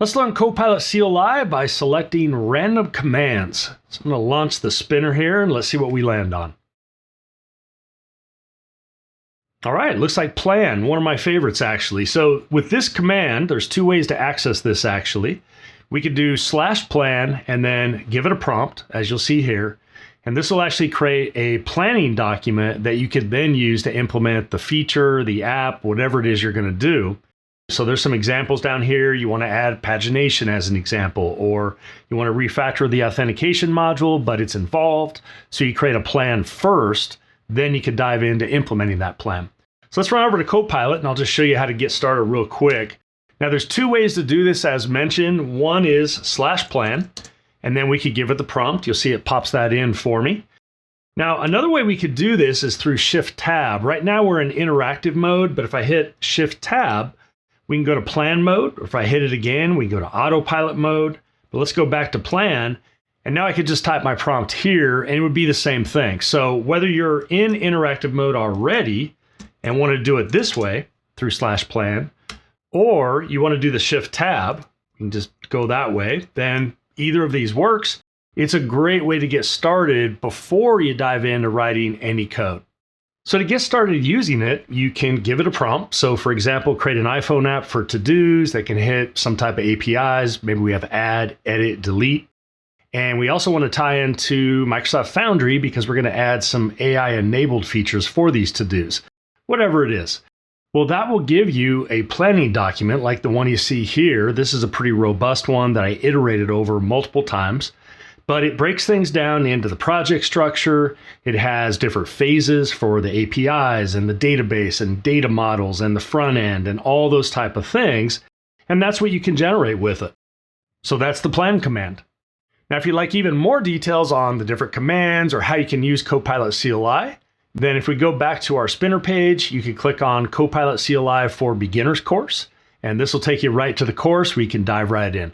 Let's learn Copilot CLI by selecting random commands. So I'm going to launch the spinner here and let's see what we land on. All right, looks like plan, one of my favorites actually. So with this command, there's two ways to access this actually. We could do /plan and then give it a prompt, as you'll see here. And this will actually create a planning document that you could then use to implement the feature, the app, whatever it is you're going to do. So there's some examples down here. You want to add pagination as an example, or you want to refactor the authentication module, but it's involved. So you create a plan first, then you can dive into implementing that plan. So let's run over to Copilot and I'll just show you how to get started real quick. Now there's two ways to do this as mentioned. One is /plan, and then we could give it the prompt. You'll see it pops that in for me. Now, another way we could do this is through Shift-Tab. Right now we're in interactive mode, but if I hit Shift-Tab, we can go to plan mode, or if I hit it again, we can go to autopilot mode. But let's go back to plan, and now I could just type my prompt here, and it would be the same thing. So whether you're in interactive mode already and want to do it this way, through /plan, or you want to do the Shift-Tab, you can just go that way, then either of these works. It's a great way to get started before you dive into writing any code. So to get started using it, you can give it a prompt. So for example, create an iPhone app for to-dos that can hit some type of APIs. Maybe we have add, edit, delete. And we also want to tie into Microsoft Foundry because we're going to add some AI-enabled features for these to-dos, whatever it is. Well, that will give you a planning document like the one you see here. This is a pretty robust one that I iterated over multiple times. But it breaks things down into the project structure. It has different phases for the APIs and the database and data models and the front end and all those type of things. And that's what you can generate with it. So that's the plan command. Now, if you'd like even more details on the different commands or how you can use Copilot CLI, then if we go back to our spinner page, you can click on Copilot CLI for Beginners course. And this will take you right to the course where you can dive right in.